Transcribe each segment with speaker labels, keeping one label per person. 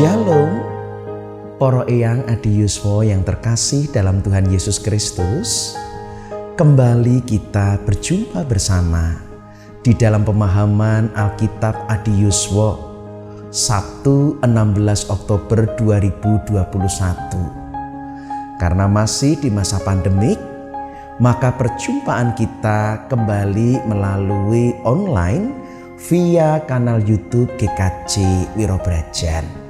Speaker 1: Shalom, para eyang adi yuswa yang terkasih dalam Tuhan Yesus Kristus. Kembali kita berjumpa bersama di dalam pemahaman Alkitab Adi Yuswa Sabtu 16 Oktober 2021. Karena masih di masa pandemik, maka perjumpaan kita kembali melalui online via kanal YouTube GKJ Wirobrajan.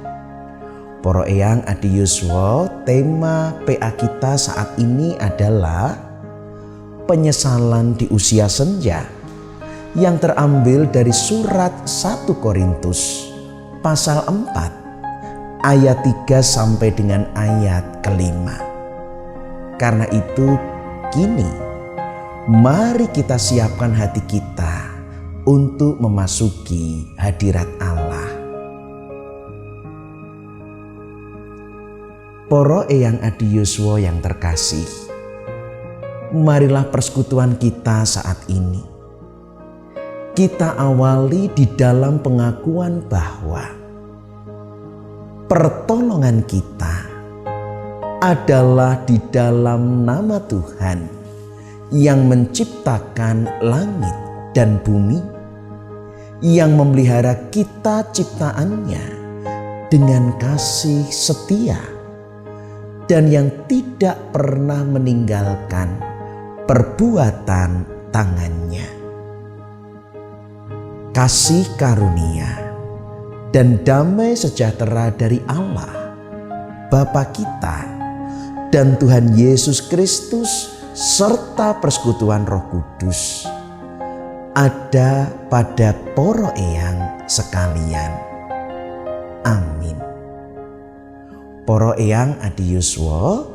Speaker 1: Para eyang adi yuswa, tema PA kita saat ini adalah penyesalan di usia senja yang terambil dari surat 1 Korintus pasal 4 ayat 3 sampai dengan ayat ke-5. Karena itu kini mari kita siapkan hati kita untuk memasuki hadirat Allah. Para eyang adi yuswa yang terkasih, marilah persekutuan kita saat ini kita awali di dalam pengakuan bahwa pertolongan kita adalah di dalam nama Tuhan yang menciptakan langit dan bumi, yang memelihara kita ciptaannya dengan kasih setia, dan yang tidak pernah meninggalkan perbuatan tangannya. Kasih karunia dan damai sejahtera dari Allah Bapa kita dan Tuhan Yesus Kristus serta persekutuan Roh Kudus ada pada para eyang sekalian. Amin. Para eyang adi yuswa,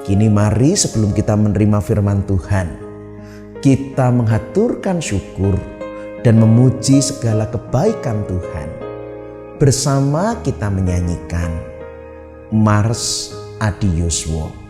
Speaker 1: kini mari sebelum kita menerima firman Tuhan, kita menghaturkan syukur dan memuji segala kebaikan Tuhan. Bersama kita menyanyikan Mars Adi Yuswa.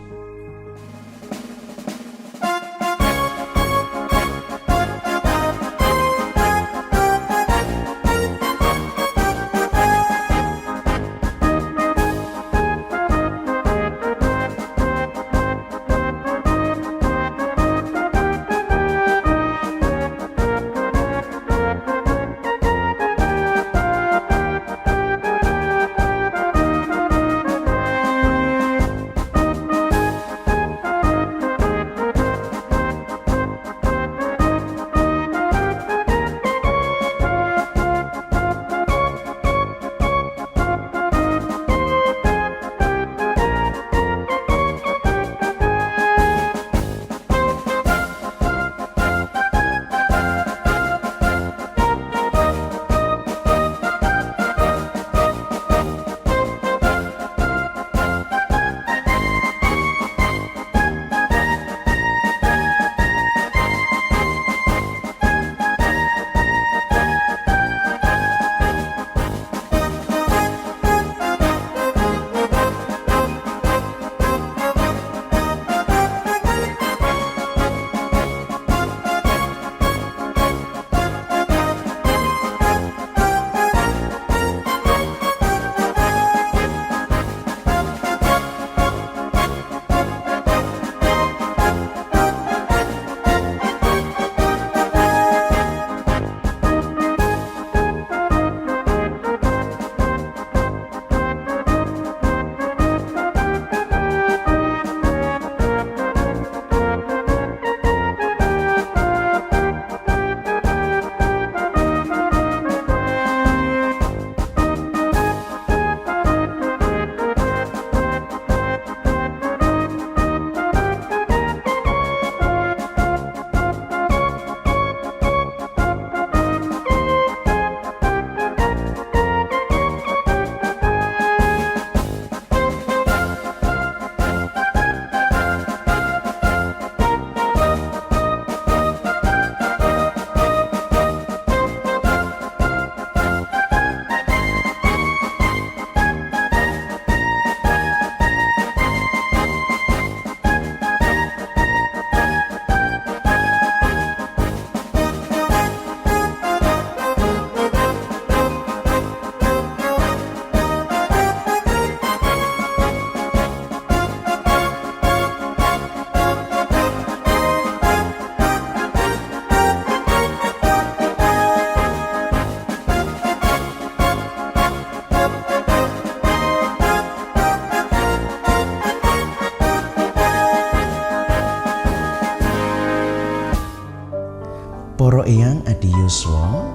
Speaker 1: Yuswa,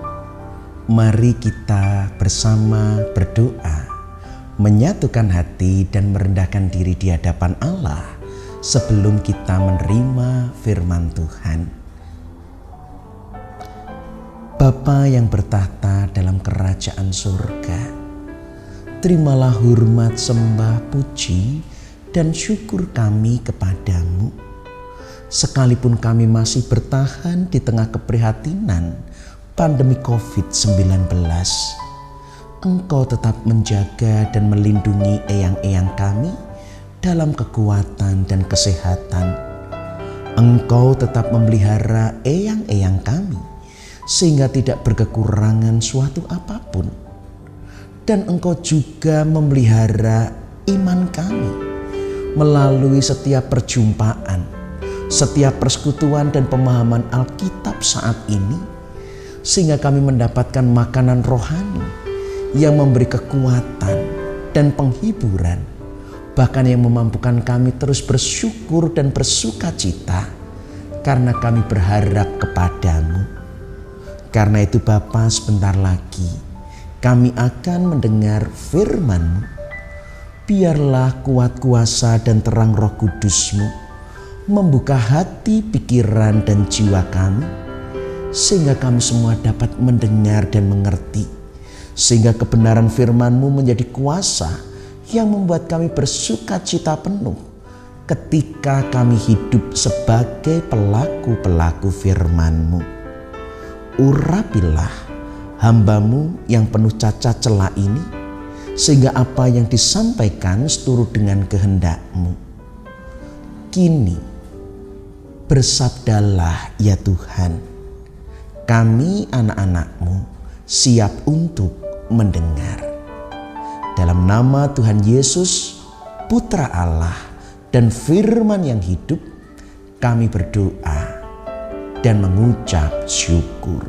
Speaker 1: mari kita bersama berdoa, menyatukan hati dan merendahkan diri di hadapan Allah sebelum kita menerima firman Tuhan. Bapa yang bertahta dalam kerajaan surga, terimalah hormat, sembah, puji, dan syukur kami kepadamu. Sekalipun kami masih bertahan di tengah keprihatinan pandemi COVID-19, Engkau tetap menjaga dan melindungi eyang-eyang kami dalam kekuatan dan kesehatan. Engkau tetap memelihara eyang-eyang kami sehingga tidak berkekurangan suatu apapun. Dan Engkau juga memelihara iman kami melalui setiap perjumpaan, setiap persekutuan dan pemahaman Alkitab saat ini, sehingga kami mendapatkan makanan rohani yang memberi kekuatan dan penghiburan, bahkan yang memampukan kami terus bersyukur dan bersukacita karena kami berharap kepadamu. Karena itu Bapa, sebentar lagi kami akan mendengar firman-Mu. Biarlah kuat kuasa dan terang Roh Kudus-Mu membuka hati, pikiran, dan jiwa kami, sehingga kami semua dapat mendengar dan mengerti, sehingga kebenaran firman-Mu menjadi kuasa yang membuat kami bersukacita penuh ketika kami hidup sebagai pelaku-pelaku firman-Mu. Urapilah hamba-Mu yang penuh cacat celah ini, sehingga apa yang disampaikan seturut dengan kehendak-Mu. Kini bersabdalah ya Tuhan, kami anak-anak-Mu siap untuk mendengar. Dalam nama Tuhan Yesus, Putra Allah dan firman yang hidup, kami berdoa dan mengucap syukur.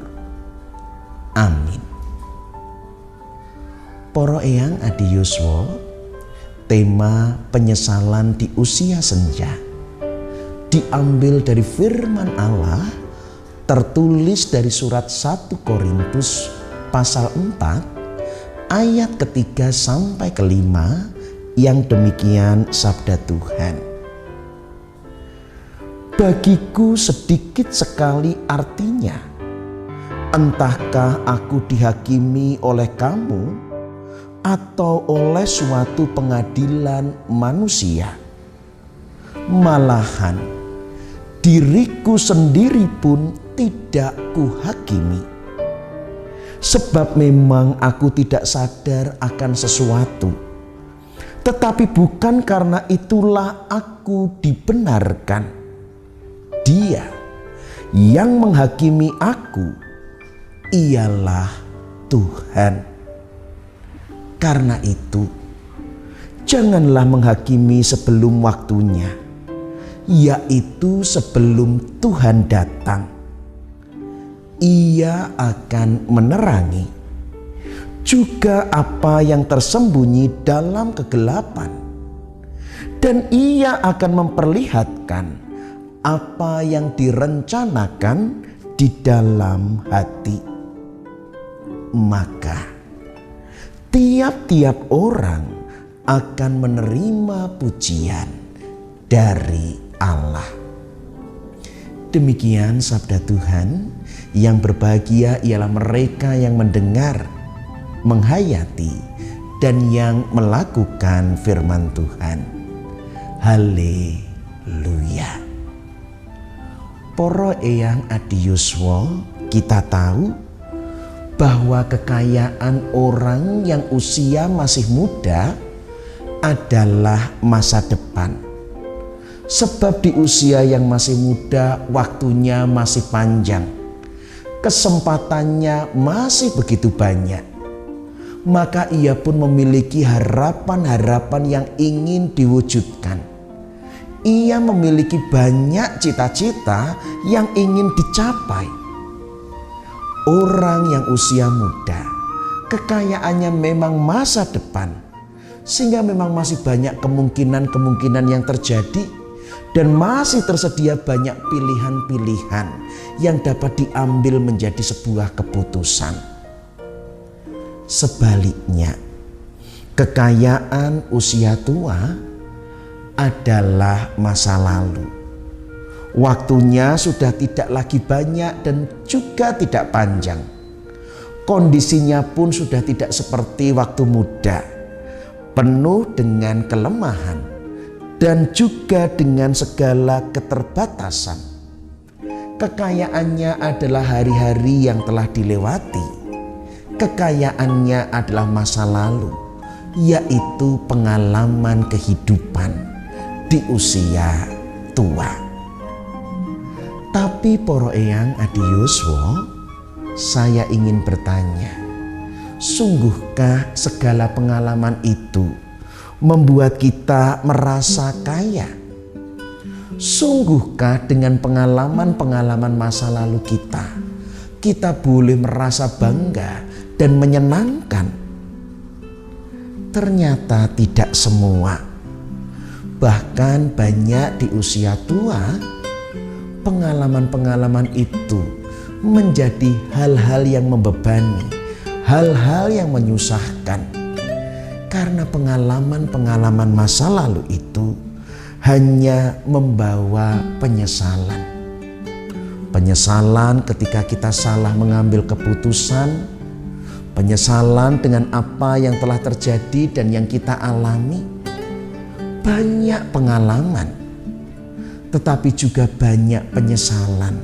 Speaker 1: Amin. Para eyang adi Yuswa, tema penyesalan di usia senja diambil dari firman Allah tertulis dari surat 1 Korintus pasal 4 ayat ketiga sampai kelima, yang demikian sabda Tuhan. Bagiku sedikit sekali artinya, entahkah aku dihakimi oleh kamu atau oleh suatu pengadilan manusia. Malahan diriku sendiri pun tidak kuhakimi, sebab memang aku tidak sadar akan sesuatu, tetapi bukan karena itulah aku dibenarkan. Dia yang menghakimi aku ialah Tuhan. Karena itu, janganlah menghakimi sebelum waktunya, yaitu sebelum Tuhan datang. Ia akan menerangi juga apa yang tersembunyi dalam kegelapan, dan Ia akan memperlihatkan apa yang direncanakan di dalam hati. Maka tiap-tiap orang akan menerima pujian dari Allah. Demikian sabda Tuhan. Yang berbahagia ialah mereka yang mendengar, menghayati, dan yang melakukan firman Tuhan. Haleluya. Para eyang adi Yuswa, kita tahu bahwa kekayaan orang yang usia masih muda adalah masa depan. Sebab di usia yang masih muda, waktunya masih panjang, kesempatannya masih begitu banyak. Maka ia pun memiliki harapan-harapan yang ingin diwujudkan. Ia memiliki banyak cita-cita yang ingin dicapai. Orang yang usia muda, kekayaannya memang masa depan, sehingga memang masih banyak kemungkinan-kemungkinan yang terjadi dan masih tersedia banyak pilihan-pilihan yang dapat diambil menjadi sebuah keputusan. Sebaliknya, kekayaan usia tua adalah masa lalu. Waktunya sudah tidak lagi banyak dan juga tidak panjang. Kondisinya pun sudah tidak seperti waktu muda, penuh dengan kelemahan dan juga dengan segala keterbatasan. Kekayaannya adalah hari-hari yang telah dilewati. Kekayaannya adalah masa lalu, yaitu pengalaman kehidupan di usia tua. Tapi para eyang adi yuswa, saya ingin bertanya, sungguhkah segala pengalaman itu membuat kita merasa kaya? Sungguhkah dengan pengalaman-pengalaman masa lalu kita boleh merasa bangga dan menyenangkan? Ternyata tidak semua. Bahkan banyak di usia tua, pengalaman-pengalaman itu menjadi hal-hal yang membebani, hal-hal yang menyusahkan. Karena pengalaman-pengalaman masa lalu itu hanya membawa penyesalan. Penyesalan ketika kita salah mengambil keputusan, penyesalan dengan apa yang telah terjadi dan yang kita alami. Banyak pengalaman, tetapi juga banyak penyesalan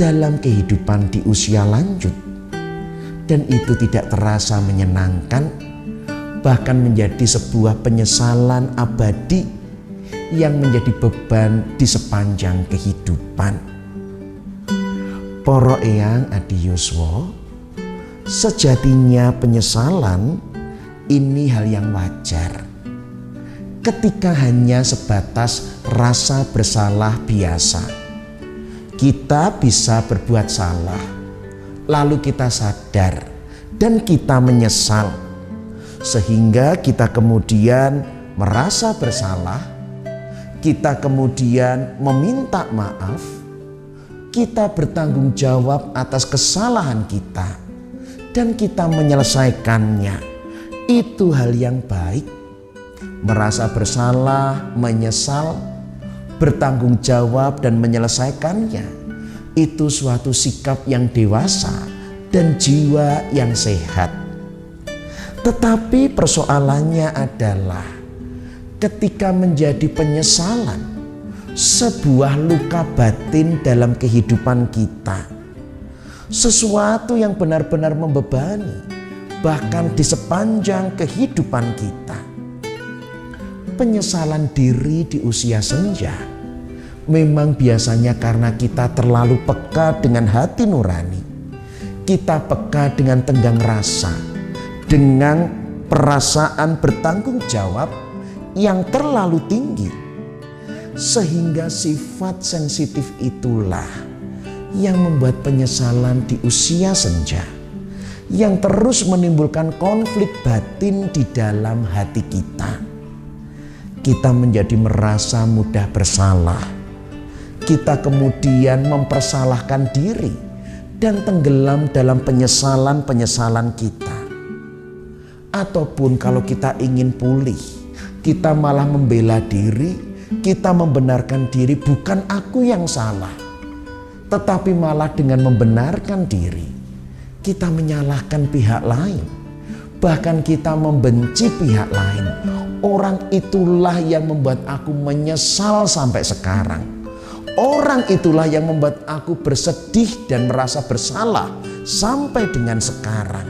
Speaker 1: dalam kehidupan di usia lanjut. Dan itu tidak terasa menyenangkan, bahkan menjadi sebuah penyesalan abadi yang menjadi beban di sepanjang kehidupan. Para eyang adi yuswa, sejatinya penyesalan ini hal yang wajar. Ketika hanya sebatas rasa bersalah biasa, kita bisa berbuat salah, lalu kita sadar dan kita menyesal, sehingga kita kemudian merasa bersalah, kita kemudian meminta maaf, kita bertanggung jawab atas kesalahan kita, dan kita menyelesaikannya. Itu hal yang baik. Merasa bersalah, menyesal, bertanggung jawab dan menyelesaikannya, itu suatu sikap yang dewasa dan jiwa yang sehat. Tetapi persoalannya adalah ketika menjadi penyesalan, sebuah luka batin dalam kehidupan kita, sesuatu yang benar-benar membebani bahkan di sepanjang kehidupan kita. Penyesalan diri di usia senja memang biasanya karena kita terlalu peka dengan hati nurani. Kita peka dengan tenggang rasa, dengan perasaan bertanggung jawab yang terlalu tinggi. Sehingga sifat sensitif itulah yang membuat penyesalan di usia senja, yang terus menimbulkan konflik batin di dalam hati kita. Kita menjadi merasa mudah bersalah. Kita kemudian mempersalahkan diri dan tenggelam dalam penyesalan-penyesalan kita. Ataupun kalau kita ingin pulih, kita malah membela diri, kita membenarkan diri, bukan aku yang salah. Tetapi malah dengan membenarkan diri, kita menyalahkan pihak lain. Bahkan kita membenci pihak lain. Orang itulah yang membuat aku menyesal sampai sekarang. Orang itulah yang membuat aku bersedih dan merasa bersalah sampai dengan sekarang.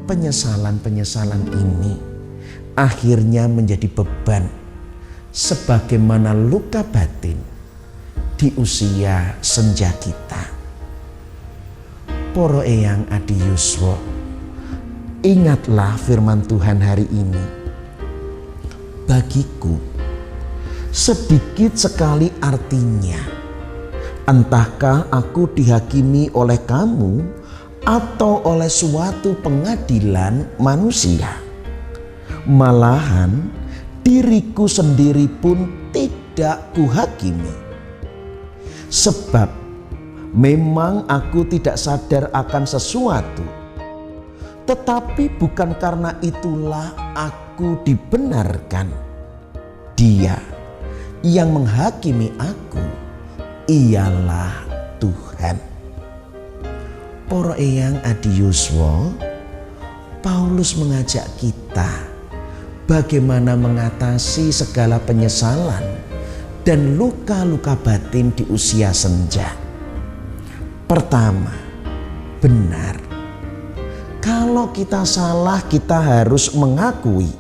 Speaker 1: Penyesalan-penyesalan ini akhirnya menjadi beban sebagaimana luka batin di usia senja kita. Para eyang adi yuswa, ingatlah firman Tuhan hari ini. Bagiku sedikit sekali artinya. Entahkah aku dihakimi oleh kamu atau oleh suatu pengadilan manusia. Malahan diriku sendiri pun tidak tidak kuhakimi. Sebab memang aku tidak sadar akan sesuatu, tetapi bukan karena itulah aku dibenarkan. Dia yang menghakimi aku ialah Tuhan. Para eyang adi yuswa, Paulus mengajak kita bagaimana mengatasi segala penyesalan dan luka-luka batin di usia senja. Pertama, benar. Kalau kita salah, kita harus mengakui.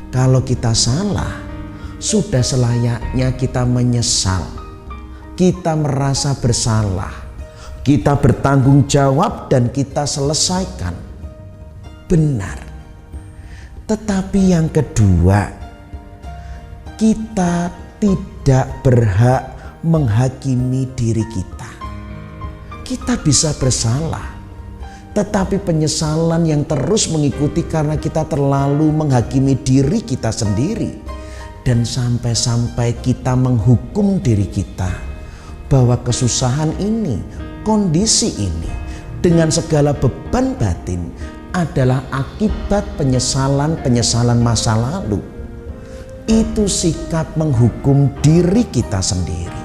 Speaker 1: Kalau kita salah, sudah selayaknya kita menyesal. Kita merasa bersalah. Kita bertanggung jawab dan kita selesaikan. Benar. Tetapi yang kedua, kita tidak berhak menghakimi diri kita. Kita bisa bersalah, tetapi penyesalan yang terus mengikuti karena kita terlalu menghakimi diri kita sendiri. Dan sampai-sampai kita menghukum diri kita bahwa kesusahan ini, kondisi ini, dengan segala beban batin adalah akibat penyesalan-penyesalan masa lalu. Itu sikap menghukum diri kita sendiri.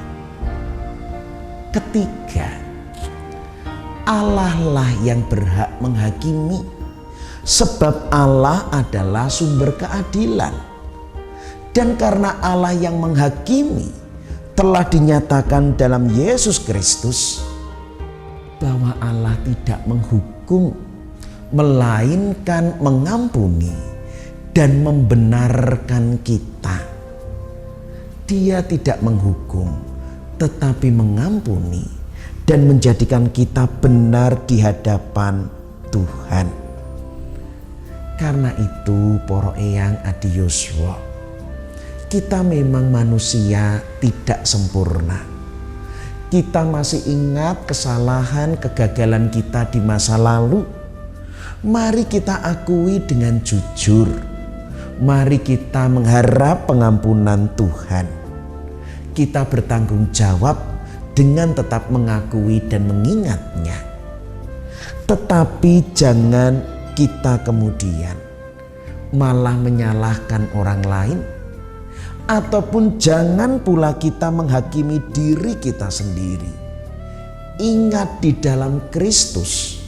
Speaker 1: Ketiga, Allah lah yang berhak menghakimi, sebab Allah adalah sumber keadilan. Dan karena Allah yang menghakimi, telah dinyatakan dalam Yesus Kristus bahwa Allah tidak menghukum, melainkan mengampuni dan membenarkan kita. Dia tidak menghukum, tetapi mengampuni dan menjadikan kita benar di hadapan Tuhan. Karena itu, para eyang adi yuswa, kita memang manusia tidak sempurna. Kita masih ingat kesalahan, kegagalan kita di masa lalu. Mari kita akui dengan jujur. Mari kita mengharap pengampunan Tuhan. Kita bertanggung jawab dengan tetap mengakui dan mengingatnya. Tetapi jangan kita kemudian malah menyalahkan orang lain, ataupun jangan pula kita menghakimi diri kita sendiri. Ingat, di dalam Kristus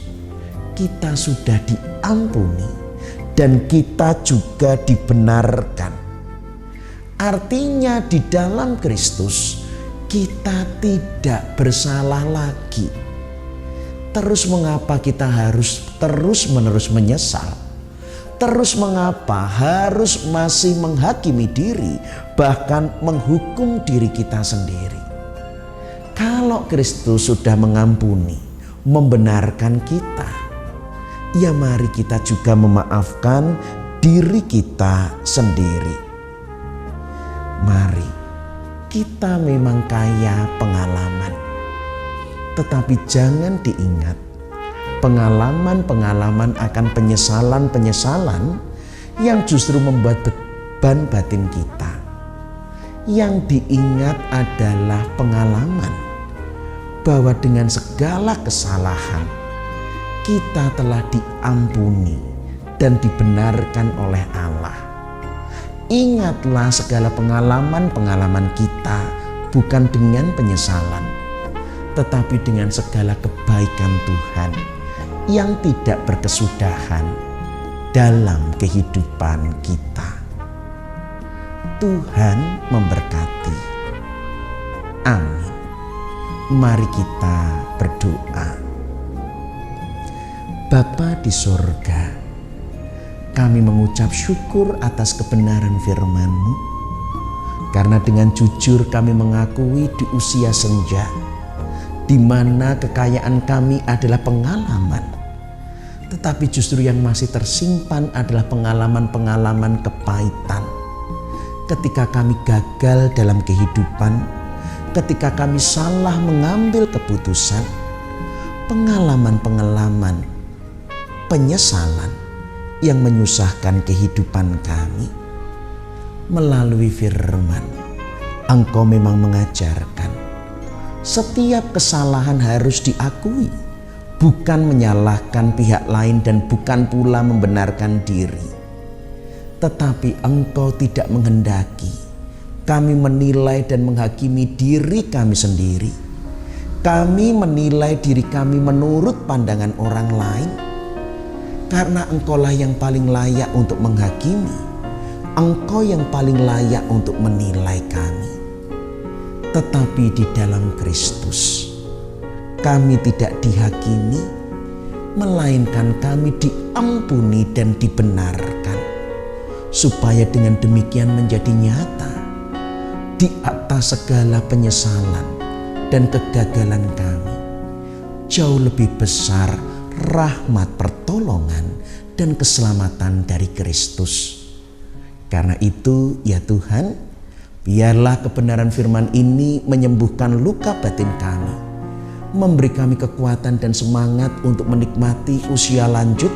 Speaker 1: kita sudah diampuni dan kita juga dibenarkan. Artinya di dalam Kristus kita tidak bersalah lagi. Terus mengapa kita harus terus-menerus menyesal? Terus mengapa harus masih menghakimi diri, bahkan menghukum diri kita sendiri? Kalau Kristus sudah mengampuni, membenarkan kita, ya mari kita juga memaafkan diri kita sendiri. Mari, kita memang kaya pengalaman, tetapi jangan diingat pengalaman-pengalaman akan penyesalan-penyesalan yang justru membuat beban batin kita. Yang diingat adalah pengalaman bahwa dengan segala kesalahan kita telah diampuni dan dibenarkan oleh Allah. Ingatlah segala pengalaman-pengalaman kita bukan dengan penyesalan, tetapi dengan segala kebaikan Tuhan yang tidak berkesudahan dalam kehidupan kita. Tuhan memberkati. Amin. Mari kita berdoa. Bapa di sorga, kami mengucap syukur atas kebenaran firman-Mu, karena dengan jujur kami mengakui di usia senja, di mana kekayaan kami adalah pengalaman, tetapi justru yang masih tersimpan adalah pengalaman-pengalaman kepahitan. Ketika kami gagal dalam kehidupan, ketika kami salah mengambil keputusan, pengalaman-pengalaman penyesalan yang menyusahkan kehidupan kami. Melalui firman, Engkau memang mengajarkan setiap kesalahan harus diakui, bukan menyalahkan pihak lain dan bukan pula membenarkan diri. Tetapi Engkau tidak menghendaki kami menilai dan menghakimi diri kami sendiri. Kami menilai diri kami menurut pandangan orang lain, karena Engkaulah yang paling layak untuk menghakimi. Engkau yang paling layak untuk menilai kami. Tetapi di dalam Kristus kami tidak dihakimi, melainkan kami diampuni dan dibenarkan, supaya dengan demikian menjadi nyata di atas segala penyesalan dan kegagalan kami, jauh lebih besar rahmat pertolongan dan keselamatan dari Kristus. Karena itu ya Tuhan, biarlah kebenaran firman ini menyembuhkan luka batin kami, memberi kami kekuatan dan semangat untuk menikmati usia lanjut.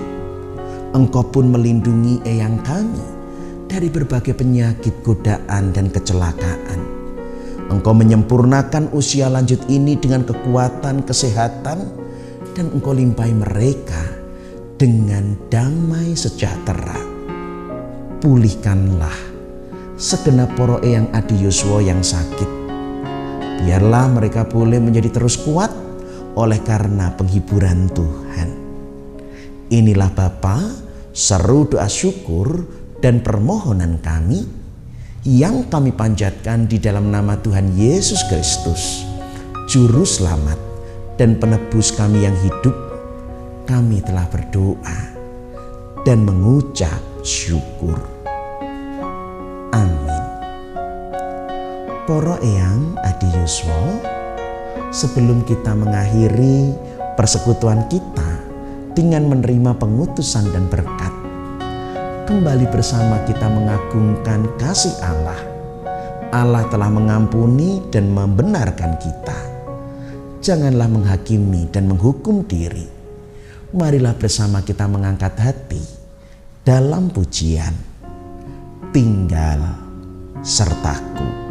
Speaker 1: Engkau pun melindungi eyang kami dari berbagai penyakit, godaan, dan kecelakaan. Engkau menyempurnakan usia lanjut ini dengan kekuatan, kesehatan, dan Engkau limpahi mereka dengan damai sejahtera. Pulihkanlah segenap para eyang Adi Yuswo yang sakit. Biarlah mereka boleh menjadi terus kuat oleh karena penghiburan Tuhan. Inilah Bapa, seru doa syukur dan permohonan kami yang kami panjatkan di dalam nama Tuhan Yesus Kristus, Juru Selamat dan Penebus kami yang hidup. Kami telah berdoa dan mengucap syukur. Amin. Para eyang Adi Yuswo, sebelum kita mengakhiri persekutuan kita dengan menerima pengutusan dan berkat, kembali bersama kita mengagungkan kasih Allah. Allah telah mengampuni dan membenarkan kita. Janganlah menghakimi dan menghukum diri. Marilah bersama kita mengangkat hati dalam pujian Tinggal Sertaku.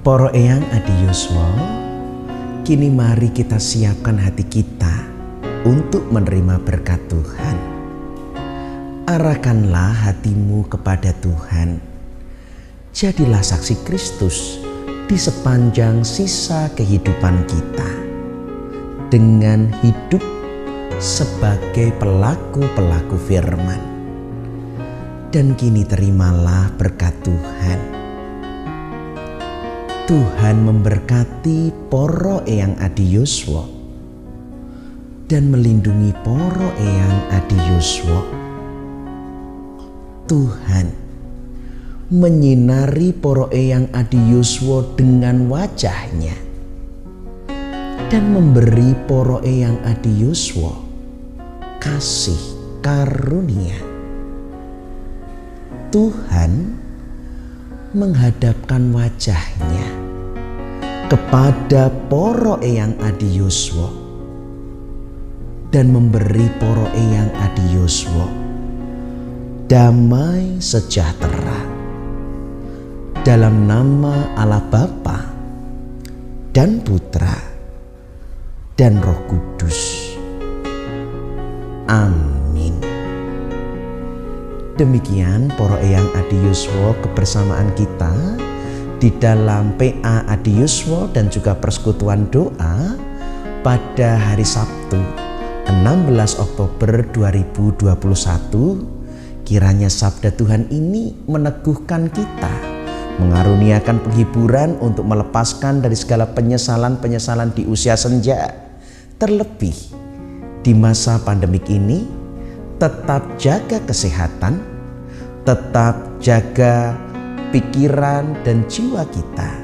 Speaker 1: Para eyang adi yuswa, kini mari kita siapkan hati kita untuk menerima berkat Tuhan. Arahkanlah hatimu kepada Tuhan. Jadilah saksi Kristus di sepanjang sisa kehidupan kita dengan hidup sebagai pelaku-pelaku firman. Dan kini terimalah berkat Tuhan. Tuhan memberkati poro eyang adi yuswa dan melindungi poro eyang adi yuswa. Tuhan menyinari poro eyang adi yuswa dengan wajahnya dan memberi poro eyang adi yuswa kasih karunia. Tuhan menghadapkan wajahnya kepada poro eyang adi yuswa dan memberi poro eyang adi yuswa damai sejahtera dalam nama Allah Bapa dan Putra dan Roh Kudus. Amin. Demikian poro eyang adi yuswa kebersamaan kita di dalam PA Adi Yuswa dan juga persekutuan doa pada hari Sabtu 16 Oktober 2021. Kiranya sabda Tuhan ini meneguhkan kita, mengaruniakan penghiburan untuk melepaskan dari segala penyesalan-penyesalan di usia senja. Terlebih di masa pandemik ini, tetap jaga kesehatan, tetap jaga pikiran dan jiwa kita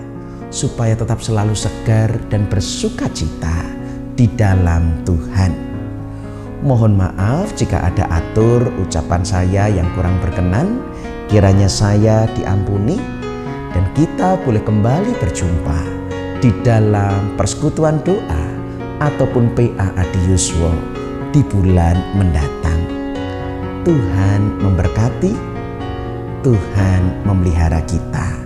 Speaker 1: supaya tetap selalu segar dan bersukacita di dalam Tuhan. Mohon maaf jika ada atur ucapan saya yang kurang berkenan, kiranya saya diampuni dan kita boleh kembali berjumpa di dalam persekutuan doa ataupun PA Adi Yuswa di bulan mendatang. Tuhan memberkati, Tuhan memelihara kita.